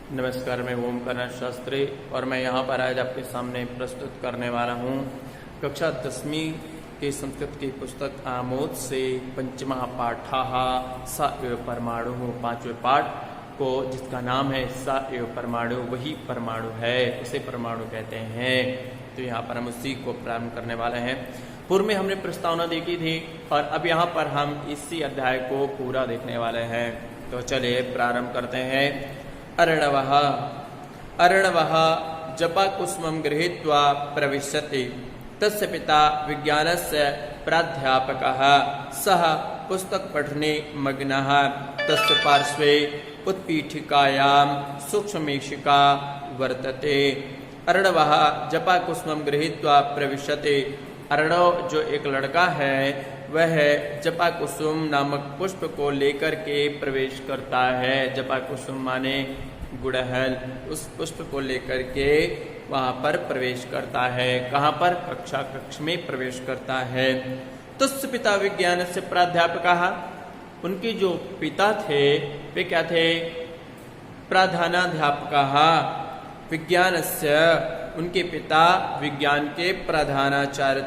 नमस्कार, मैं ओमकार शास्त्री और मैं यहाँ पर आज आपके सामने प्रस्तुत करने वाला हूँ कक्षा 10वीं के संस्कृत की पुस्तक आमोद से पंचमः पाठः स एव परमाणु, पांचवें पाठ को जिसका नाम है स एव परमाणु, वही परमाणु है, उसे परमाणु कहते हैं। तो यहाँ पर हम उसी को प्रारंभ करने वाले हैं। पूर्व में हमने प्रस्तावना देखी थी और अब यहाँ पर हम इसी अध्याय को पूरा देखने वाले हैं। तो चलिए प्रारंभ करते हैं। अर्णवः अर्णवः जपाकुसुमं गृहीत्वा प्रविशति, तस्य पिता विज्ञानस्य प्राध्यापकः, सः पुस्तकपठने मग्नः, तस्य पार्श्वे उत्पीठिकायां सूक्ष्ममेशिका वर्तते। अर्णवः जपाकुसुमं गृहीत्वा प्रविशति। अर्णव जो एक लड़का है वह जपाकुसुम नामक पुष्प को लेकर के प्रवेश करता है। जपाकुसुम माने गुड़हल, उस पुष्प को लेकर के वहां पर प्रवेश करता है। कहाँ पर? कक्ष में प्रवेश करता है। तस्य पिता विज्ञान से प्राध्यापक, उनके जो पिता थे वे क्या थे? प्रधानाध्यापक। विज्ञानस्य, उनके पिता विज्ञान के प्रधानाचार्य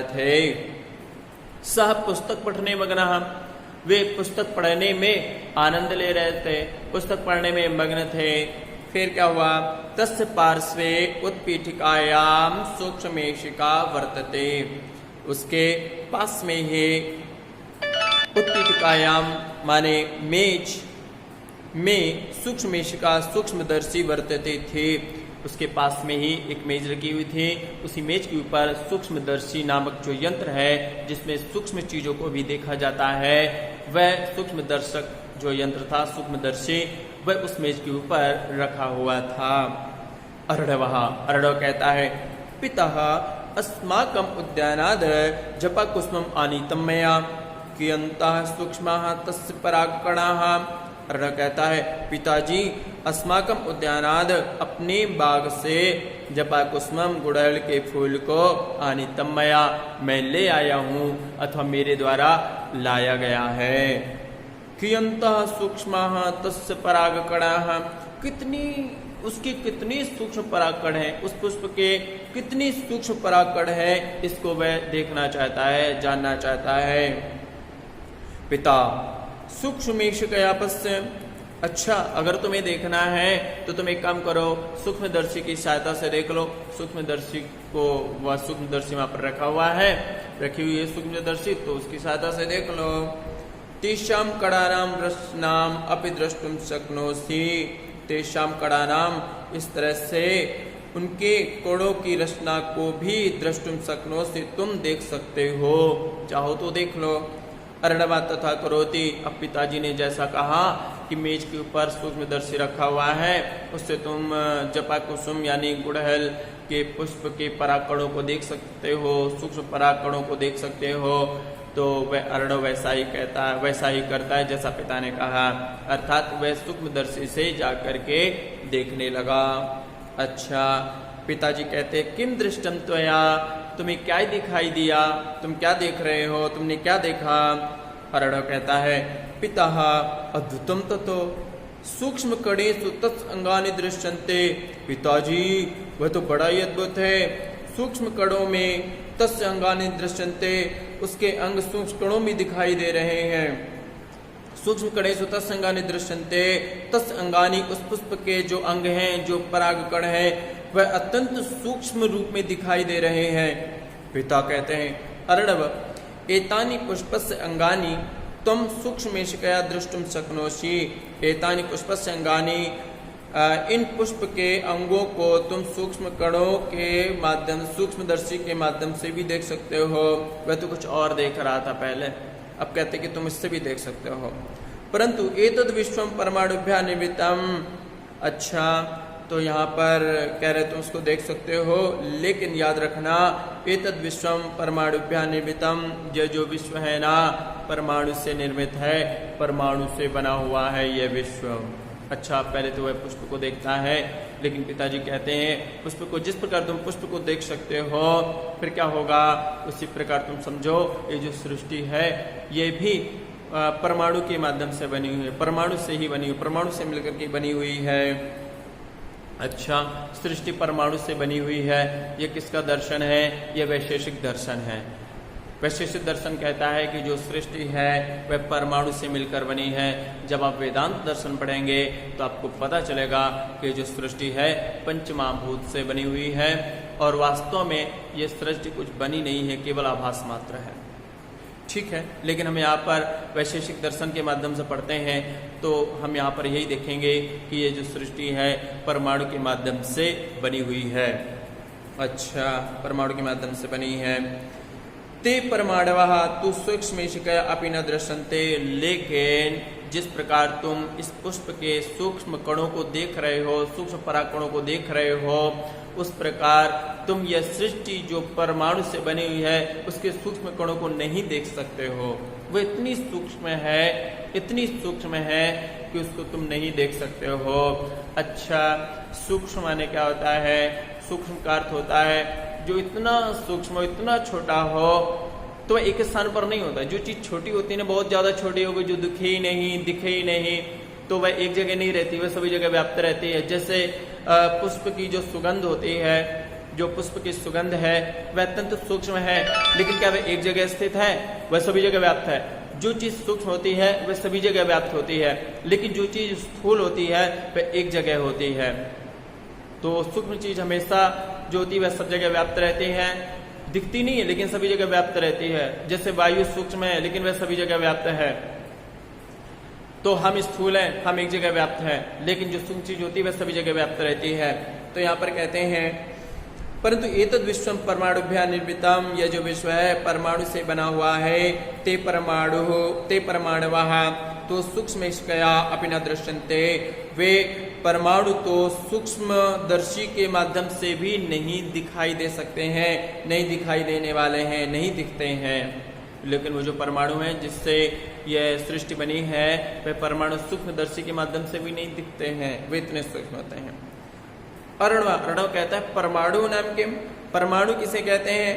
थे। सह पुस्तक पढ़ने मग्न, वे पुस्तक पढ़ने में आनंद ले रहे थे, पुस्तक पढ़ने में मग्न थे। फिर क्या हुआ? तस्य पार्श्वे उत्पीठिकायाम सूक्ष्ममेशिका वर्तते, उसके पास में ही उत्पीठिकायाम माने मेज में सूक्ष्ममेशिका सूक्ष्मदर्शी वर्तते थे, उसके पास में ही एक मेज रखी हुई थी। उसी मेज के ऊपर सूक्ष्मदर्शी नामक जो यंत्र है जिसमें सूक्ष्म चीजों को भी देखा जाता है, वह सूक्ष्मदर्शक जो यंत्र था सूक्ष्मदर्शी, वह उस मेज के ऊपर रखा हुआ था। अर्णवः, अर्णव कहता है, पितः अस्माकं उद्यानाद् जपाकुसुमं आनीतं मया, कियन्तः सूक्ष्मः तस्य परागकणाः। अर्णव कहता है, पिताजी अस्माकम उद्यानाद, अपने बाग से जपाकुसुमम गुड़हल के फूल को आनीतम मया, मैं ले आया हूँ अथवा मेरे द्वारा लाया गया है। कियन्तः सूक्ष्मः तस्य परागकणाः, कितनी उसकी कितनी सूक्ष्म परागकण है, उस पुष्प के कितनी सूक्ष्म परागकण है, इसको वह देखना चाहता है, जानना चाहता है। पिता सूक्ष्ममेशिकया पश्य, अच्छा अगर तुम्हें देखना है तो तुम एक काम करो, सूक्ष्मदर्शी की सहायता से देख लो। सूक्ष्मदर्शी को, वह सूक्ष्मदर्शी वहां पर रखा हुआ है, रखी हुई है सूक्ष्मदर्शी, तो उसकी सहायता से देख लो। तेषां कणानां रचनाम अपि द्रष्टुम शक्नोसि, तेषां कणानां, इस तरह से उनके कोणों की रचना को भी द्रष्टुम शक्नोसि, तुम देख सकते हो, चाहो तो देख लो। अर्णव तथा करोति, अब पिताजी ने जैसा कहा कि मेज के ऊपर सूक्ष्मदर्शी रखा हुआ है, उससे तुम जपाकुसुम यानी गुड़हल के पुष्प के परागकणों को देख सकते हो, सूक्ष्म परागकणों को देख सकते हो। तो वह अर्णव वैसा ही करता है जैसा पिता ने कहा, अर्थात वह सूक्ष्मदर्शी से जाकर के देखने लगा। अच्छा, पिताजी कहते, किम दृष्टम त्वया, तुम्हें क्या दिखाई दिया, तुम क्या देख रहे हो, तुमने क्या देखा? अर्णव कहता है, पितः अद्भुतम ततो सूक्ष्म कणेषु तत् अंगानि दृश्यन्ते, पिताजी वह तो बड़ा ही अद्भुत है, सूक्ष्म कणों में तस्य अंगानि दृश्यन्ते, उसके अंग सूक्ष्म कणों में दिखाई दे रहे हैं। सूक्ष्म कणेषु तस्य अंगानि दृश्यन्ते, तस्य अंगानि, उस पुष्प के जो अंग हैं, जो परागकण है, वह अत्यंत सूक्ष्म रूप में दिखाई दे रहे हैं। पिता कहते हैं, अर्णव एतानि पुष्पस्य अंगानि त्वं सूक्ष्ममेशिकया द्रष्टुम शक्नोषि, एतानि पुष्पस्य अंगानि, इन पुष्प के अंगों को तुम सूक्ष्म कणों के माध्यम, सूक्ष्मदर्शी के माध्यम से भी देख सकते हो। वह तो कुछ और देख रहा था पहले, अब कहते कि तुम इससे भी देख सकते हो। परंतु एतद् विश्वम परमाणुभ्यः निर्मितम्, अच्छा तो यहाँ पर कह रहे तुम उसको देख सकते हो, लेकिन याद रखना, एतद् विश्वम परमाणुभ्यः निर्मितम्, यह जो विश्व है ना परमाणु से निर्मित है, परमाणु से बना हुआ है यह विश्व। अच्छा, पहले तो वह पुष्प को देखता है, लेकिन पिताजी कहते हैं पुष्प को, जिस प्रकार तुम पुष्प को देख सकते हो, फिर क्या होगा उसी प्रकार तुम समझो ये जो सृष्टि है ये भी परमाणु के माध्यम से बनी हुई है, परमाणु से ही बनी हुई, परमाणु से मिलकर के बनी हुई है। अच्छा, सृष्टि परमाणु से बनी हुई है, ये किसका दर्शन है? ये वैशेषिक दर्शन है। वैशेषिक दर्शन कहता है कि जो सृष्टि है वह परमाणु से मिलकर बनी है। जब आप वेदांत दर्शन पढ़ेंगे तो आपको पता चलेगा कि जो सृष्टि है पंचमहाभूत से बनी हुई है और वास्तव में ये सृष्टि कुछ बनी नहीं है, केवल आभास मात्र है। ठीक है, लेकिन हम यहाँ पर वैशेषिक दर्शन के माध्यम से पढ़ते हैं तो हम यहाँ पर यही देखेंगे कि ये जो सृष्टि है परमाणु के माध्यम से बनी हुई है। अच्छा, परमाणु के माध्यम से बनी है। ते परमाणवः तु सूक्ष्मेशिकया अपि न दृश्यन्ते, लेकिन जिस प्रकार तुम इस पुष्प के सूक्ष्म कणों को देख रहे हो, सूक्ष्म पराकणों को देख रहे हो, उस प्रकार तुम यह सृष्टि जो परमाणु से बनी हुई है उसके सूक्ष्म कणों को नहीं देख सकते हो। वो इतनी सूक्ष्म है, इतनी सूक्ष्म है कि उसको तुम नहीं देख सकते हो। अच्छा, सूक्ष्म माने क्या होता है? सूक्ष्म का अर्थ होता है जो इतना सूक्ष्म, इतना छोटा हो तो एक स्थान पर नहीं होता। जो चीज छोटी होती है ना, बहुत ज्यादा छोटी होगी, जो दिखे ही नहीं, दिखे ही नहीं, तो वह एक जगह नहीं रहती, वह सभी जगह व्याप्त रहती है। जैसे पुष्प की जो सुगंध होती है, जो पुष्प की सुगंध है वह अत्यंत सूक्ष्म है, लेकिन क्या वह एक जगह स्थित है? वह सभी जगह व्याप्त है। जो चीज सूक्ष्म होती है वह सभी जगह व्याप्त होती है, लेकिन जो चीज स्थूल होती है वह एक जगह होती है। तो सूक्ष्म चीज हमेशा जो होती है वह सब जगह व्याप्त रहती है, दिखती नहीं है लेकिन सभी जगह व्याप्त रहती है। जैसे वायु सूक्ष्म है लेकिन वह सभी जगह व्याप्त है, तो हम स्थूल हैं, हम एक जगह व्याप्त है, लेकिन जो सूक्ष्म चीज होती है वह सभी जगह व्याप्त रहती है। तो यहाँ पर कहते हैं परंतु एतद् विश्वम परमाणुभ्यः निर्मितम, यह जो विश्व है परमाणु से बना हुआ है। ते परमाणवः तो सूक्ष्मेशिकया अपि न दृश्यन्ते, वे परमाणु तो सूक्ष्मदर्शी के माध्यम से भी नहीं दिखाई दे सकते हैं, नहीं दिखाई देने वाले हैं, नहीं दिखते हैं। लेकिन वो जो परमाणु है जिससे यह सृष्टि बनी है वह परमाणु सूक्ष्मदर्शी के माध्यम से भी नहीं दिखते हैं, वे इतने सूक्ष्म होते हैं। अर्णव कहता है परमाणु नाम किम, परमाणु किसे कहते हैं?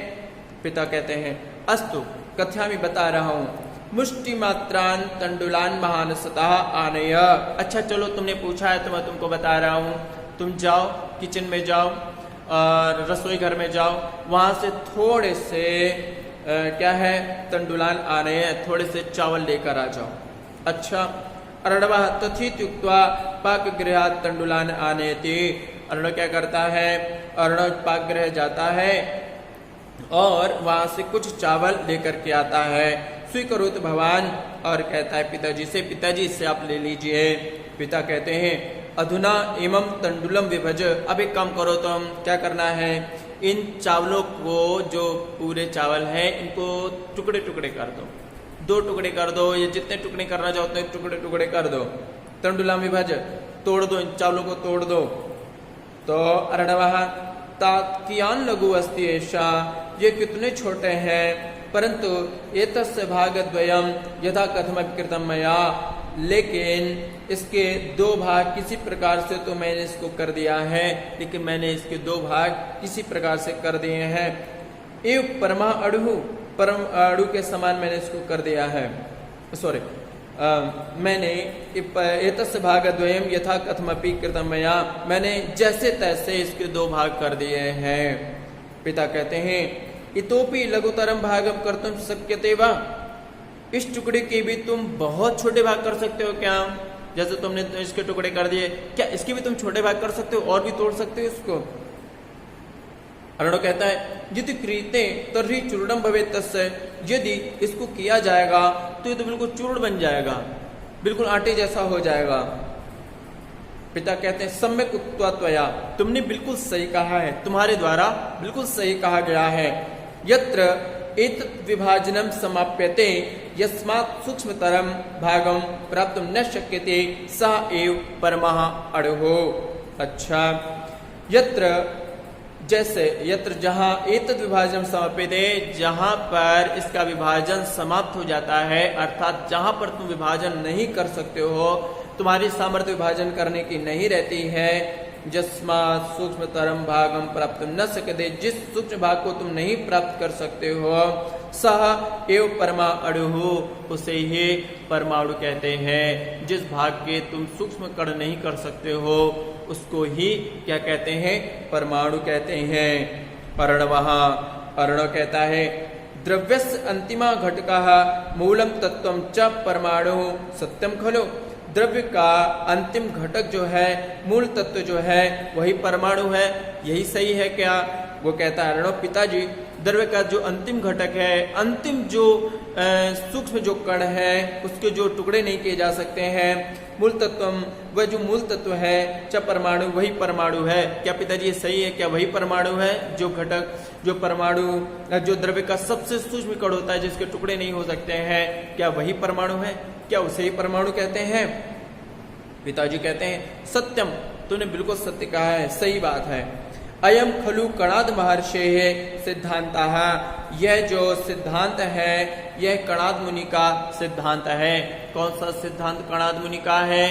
पिता कहते हैं अस्तु कथयामि, बता रहा हूं, मुष्टि मात्रान तंडुलान महानसतः आनय। अच्छा चलो, तुमने पूछा है तो मैं तुमको बता रहा हूं। तुम जाओ, किचन में जाओ और रसोई घर में जाओ, वहां से थोड़े से क्या है, तंडुलान आनय, थोड़े से चावल लेकर आ जाओ। अच्छा, अर्णवः तथित्युक्त्वा पाकगृहात् तंडुलान आनयति। अर्णव क्या करता है? अर्णव पाकगृह जाता है और वहां से कुछ चावल लेकर के आता है। स्वीकरोत भवान, और कहता है पिताजी से, पिताजी इससे आप ले लीजिए। पिता कहते हैं अधुना इमं तंडुलम विभज, अब एक काम करो, तुम क्या करना है, इन चावलों को, जो पूरे चावल हैं, इनको टुकड़े टुकड़े कर दो, 2 टुकड़े कर दो, ये जितने टुकड़े करना चाहते हो टुकड़े टुकड़े कर दो। तंडुलम विभज, तोड़ दो, इन चावलों को तोड़ दो। तो अर्णवः तात्कियान लघु अस्ति एषा, ये कितने छोटे हैं, परंतु एतस्य भागद्वयम यथा कथमपि कृतं मया, लेकिन इसके 2 भाग किसी प्रकार से तो मैंने इसको कर दिया है, लेकिन मैंने इसके 2 भाग किसी प्रकार से कर दिए हैं। एव परमा अड़ु, परम अड़ु के समान मैंने इसको कर दिया है। सॉरी, मैंने एतस्य भागद्वयम यथा कथमपि कृतं मया, मैंने जैसे तैसे इसके 2 भाग कर दिए हैं। पिता कहते हैं इतोपि लघुतरम भागम कर्तुम शक्यते वा, इस टुकड़े के भी तुम बहुत छोटे भाग कर सकते हो क्या? जैसे तुमने इसके टुकड़े कर दिए, क्या इसके भी तुम छोटे भाग कर सकते हो और भी तोड़ सकते हो इसको? अर्णव कहता है यदि क्रीते तर्हि चूर्णम भवेत् तस्य, यदि इसको किया जाएगा तो ये तो बिल्कुल चूर्ण बन जाएगा, बिल्कुल आटे जैसा हो जाएगा। पिता कहते हैं सम्यक उक्त्वा त्वया, तुमने बिल्कुल सही कहा है, तुम्हारे द्वारा बिल्कुल सही कहा गया है। यत्र एतत् विभाजनम समाप्यते यस्मात् सूक्ष्मतरम भागम प्राप्तुं न शक्यते सः एव परमः अड़हो। अच्छा, यत्र, जैसे यत्र जहां एतत् विभाजन समाप्यते, जहां पर इसका विभाजन समाप्त हो जाता है, अर्थात जहां पर तुम विभाजन नहीं कर सकते हो, तुम्हारी सामर्थ्य विभाजन करने की नहीं रहती है, जस्मात् सूक्ष्मतरम भागम प्राप्त न सकते, जिस सूक्ष्म भाग को तुम नहीं प्राप्त कर सकते हो, सह एव परमाणु, उसे ही परमाणु कहते हैं। जिस भाग के तुम सूक्ष्म कण नहीं कर सकते हो उसको ही क्या कहते हैं? परमाणु कहते हैं। अर्णवः, अर्ण कहता है द्रव्यस्य अंतिमा घटकः मूलम तत्वम च परमाणु सत्यम खलु। द्रव्य का अंतिम घटक जो है, मूल तत्व जो है वही परमाणु है, यही सही है क्या? वो कहता है अर्ण पिताजी, द्रव्य का जो अंतिम घटक है, अंतिम जो सूक्ष्म जो कण है उसके जो टुकड़े नहीं किए जा सकते हैं, मूल तत्वम, वह जो मूल तत्व है, च परमाणु, वही परमाणु है। क्या पिताजी ये सही है? क्या वही परमाणु है? जो घटक, जो परमाणु, जो द्रव्य का सबसे सूक्ष्म कण होता है जिसके टुकड़े नहीं हो सकते हैं, क्या वही परमाणु है? क्या उसे ही परमाणु कहते हैं? पिताजी कहते हैं सत्यम, तूने बिल्कुल सत्य कहा है, सही बात है। अयम खलु कणाद महर्षे सिद्धांतः, यह जो सिद्धांत है यह कणाद मुनि का सिद्धांत है। कौन सा सिद्धांत कणाद मुनि का है?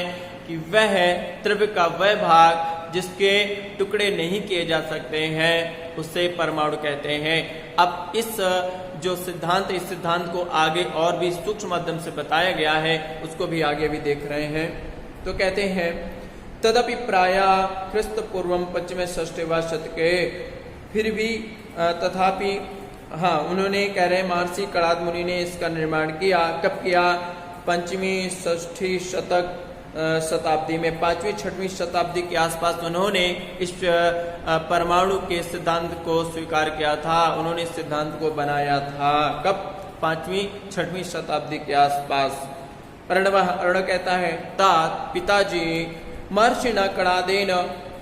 कि वह द्रव्य का वह भाग जिसके टुकड़े नहीं किए जा सकते हैं उसे परमाणु कहते हैं। अब इस जो सिद्धांत, इस सिद्धांत को आगे और भी सूक्ष्म माध्यम से बताया गया है, उसको भी आगे भी देख रहे हैं। तो कहते हैं तदपि प्राय ख्रिस्त पूर्वम 5वें 6वें शतके, फिर भी तथापि, हाँ उन्होंने कह रहे हैं महर्षि कणाद मुनि ने इसका निर्माण किया। कब किया? 5वीं 6वीं शताब्दी में, 5वीं 6वीं शताब्दी के आसपास उन्होंने इस परमाणु के सिद्धांत को स्वीकार किया था, उन्होंने इस सिद्धांत को बनाया था। कब? 5वीं 6वीं शताब्दी के आसपास। अर्ण कहता है तात पिताजी महर्षि न कणादेन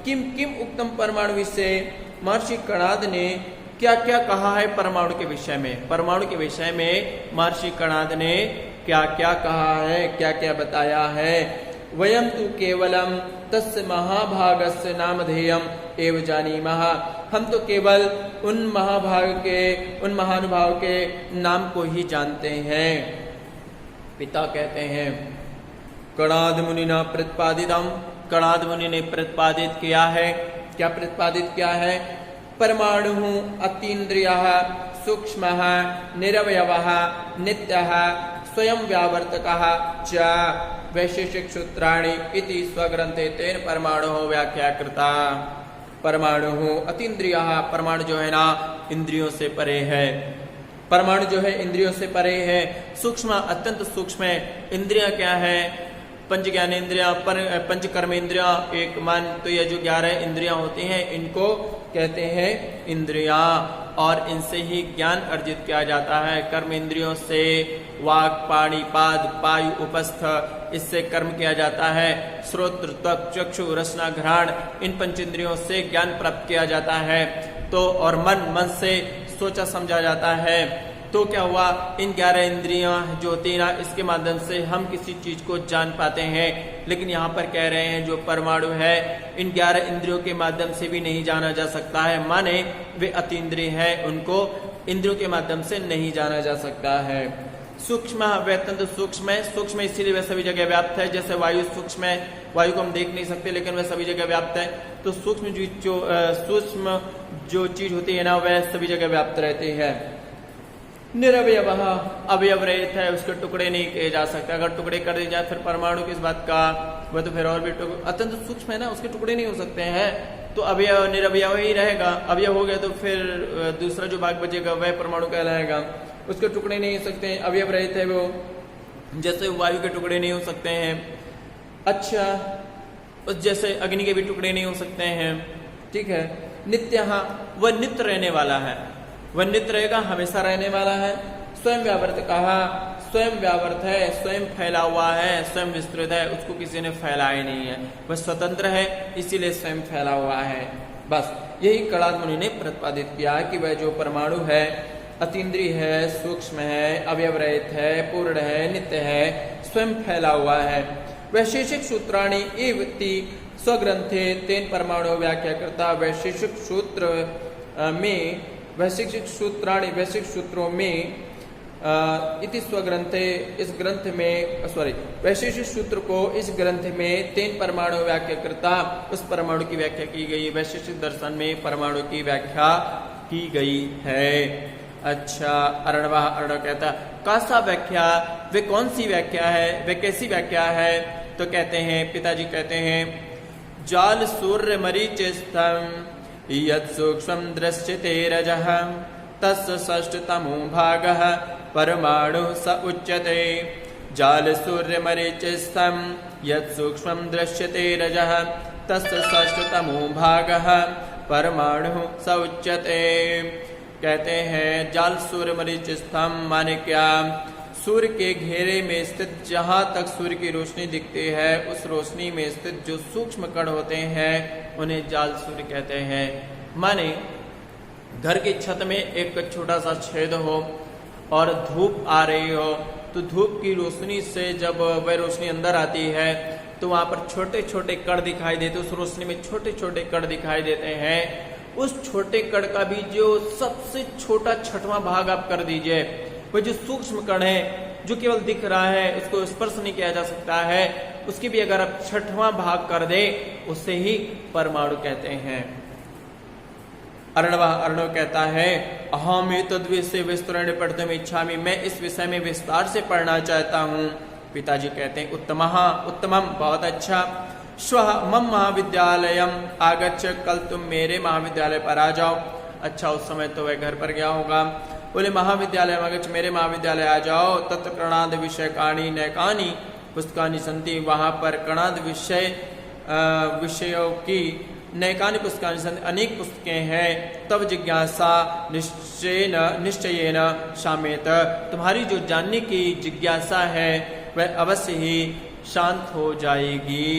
किम किम उत्तम परमाणु विषय, महर्षि कणाद ने क्या क्या कहा है परमाणु के विषय में? परमाणु के विषय में महर्षि कणाद ने क्या क्या कहा है, क्या क्या बताया है? वयम तु केवलम तस्य महाभागस्य नामधेयम एव जानीमः, हम तो केवल उन महाभाग के, उन महानुभाव के नाम को ही जानते हैं। पिता कहते हैं कणाद मुनिना प्रतिपादितम, कणाद मुनि ने प्रतिपादित किया है। क्या प्रतिपादित किया है? परमाणु अतीन्द्रियः सूक्ष्मः निरवयवः नित्यः स्वयं व्यावर्तकः च वैशेषिक सूत्राणि इति स्वग्रंथे तेन परमाणु व्याख्या कृता। परमाणु अतीन्द्रियः, परमाणु जो है ना इंद्रियों से परे है, परमाणु जो है इंद्रियों से परे है। सूक्ष्म, अत्यंत सूक्ष्म है। इंद्रियां क्या है? पंच ज्ञान इंद्रियां, पंच कर्म इंद्रियां, एक मन, तो ये जो 11 इंद्रियां होती हैं इनको कहते हैं इंद्रियां, और इनसे ही ज्ञान अर्जित किया जाता है। कर्म इंद्रियों से वाक, पाणि, पाद, पायु, उपस्थ, इससे कर्म किया जाता है। श्रोत्र, त्वक, चक्षु, रसना, घ्राण, इन पंच इंद्रियों से ज्ञान प्राप्त किया जाता है। तो और मन से सोचा समझा जाता है। तो क्या हुआ? इन 11 इंद्रियां जो होती है ना, इसके माध्यम से हम किसी चीज को जान पाते हैं। लेकिन यहाँ पर कह रहे हैं जो परमाणु है इन 11 इंद्रियों के माध्यम से भी नहीं जाना जा सकता है, माने वे अतीन्द्रिय है, उनको इंद्रियों के माध्यम से नहीं जाना जा सकता है। सूक्ष्म, वे अत्यंत सूक्ष्म है। सूक्ष्म इसीलिए वह सभी जगह व्याप्त है। जैसे वायु सूक्ष्म है, वायु को हम देख नहीं सकते लेकिन वह सभी जगह व्याप्त है। तो सूक्ष्म जो चीज होती है ना वह सभी जगह व्याप्त रहती है। निरवयवः, अवयव रहित है, उसके टुकड़े नहीं किए जा सकते। अगर टुकड़े कर दिए जाए फिर परमाणु किस बात का? वह तो फिर और भी अत्यंत सूक्ष्म है ना, उसके टुकड़े नहीं हो सकते हैं। तो अवयव निरवयव ही रहेगा। अवयव हो गया तो फिर दूसरा जो भाग बचेगा वह परमाणु कहलाएगा। उसके टुकड़े नहीं हो सकते हैं, अवयव रहित है वो। जैसे वायु के टुकड़े नहीं हो सकते हैं, अच्छा जैसे अग्नि के भी टुकड़े नहीं हो सकते हैं। ठीक है। नित्यः, वह नित्य रहने वाला है, वह नित्य रहेगा, हमेशा रहने वाला है। स्वयं व्यावर्त कहा, स्वयं व्यावर्त है, स्वयं फैला हुआ है, स्वयं विस्तृत है, उसको किसी ने फैलाया नहीं है। वह स्वतंत्र है इसीलिए स्वयं फैला हुआ है। बस यही कणाद मुनि ने प्रतिपादित किया कि वह जो परमाणु है अतीन्द्रिय है, सूक्ष्म है, अवयव रहित है, पूर्ण है, नित्य है, स्वयं फैला हुआ है। वैशेषिक सूत्राणि इति स्वग्रंथे तेन परमाणु व्याख्या करता। वैशेषिक सूत्र में, वैशेषिक सूत्राणि, वैशेषिक सूत्रों में इति स्वग्रंथे, इस ग्रंथ में वैशेषिक सूत्र को इस ग्रंथ में 3 परमाणु व्याख्या करता, उस परमाणु की व्याख्या की गई। वैशेषिक दर्शन में परमाणु की व्याख्या की गई है। अच्छा, अर्णव कहता कासा व्याख्या, वे कौन सी व्याख्या है, वे कैसी व्याख्या है? तो कहते हैं, पिताजी कहते हैं, जाल सूर्य मरीचिस्थम यत् सूक्ष्मं दृश्यते रजः तस्य षष्ठतमो भागः परमाणु स उच्यते। जाल सूर्य मरीचिस्थम यत् सूक्ष्मं दृश्यते रजः तस्य षष्ठतमो भागः परमाणु स उच्यते। कहते हैं जाल सूर्य मरीचिस्थम माने क्या? सूर्य के घेरे में स्थित जहां तक सूर्य की रोशनी दिखती है, उस रोशनी में स्थित जो सूक्ष्म कण होते हैं उन्हें जाल सूर्य कहते हैं। माने घर की छत में एक छोटा सा छेद हो और धूप आ रही हो, तो धूप की रोशनी से जब वह रोशनी अंदर आती है तो वहां पर छोटे छोटे कण दिखाई देते, उस रोशनी में छोटे छोटे कण दिखाई देते हैं। उस छोटे कण का भी जो सबसे छोटा 6वां भाग आप कर दीजिए, वह जो सूक्ष्म कण है जो केवल दिख रहा है, उसको स्पर्श नहीं किया जा सकता है, उसकी भी अगर आप 6वां भाग कर दे, उससे ही परमाणु कहते हैं। अर्णव कहता है, अहम एतद् विषय विस्तरेण पठितुम इच्छामि, मैं इस विषय में विस्तार से पढ़ना चाहता हूँ। पिताजी कहते हैं, उत्तमम, बहुत अच्छा। श्वः मम महाविद्यालयम आगच्छ, कल तुम मेरे महाविद्यालय पर आ जाओ। अच्छा, उस समय तो वह घर पर गया होगा। बोले महाविद्यालय आगच्छ, मेरे महाविद्यालय आ जाओ। तत्र कणाद विषयकानि नैकानि पुस्तकानि सन्ति, वहां पर कणाद विषयों की नैकानि पुस्तकानि सन्ति, अनेक पुस्तकें हैं। तब जिज्ञासा निश्चयेन शामेत, तुम्हारी जो जानने की जिज्ञासा है वह अवश्य ही शांत हो जाएगी।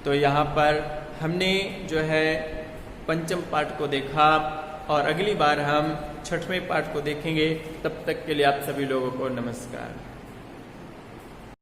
तो यहाँ पर हमने जो है 5म पाठ को देखा और अगली बार हम 6वें पाठ को देखेंगे। तब तक के लिए आप सभी लोगों को नमस्कार।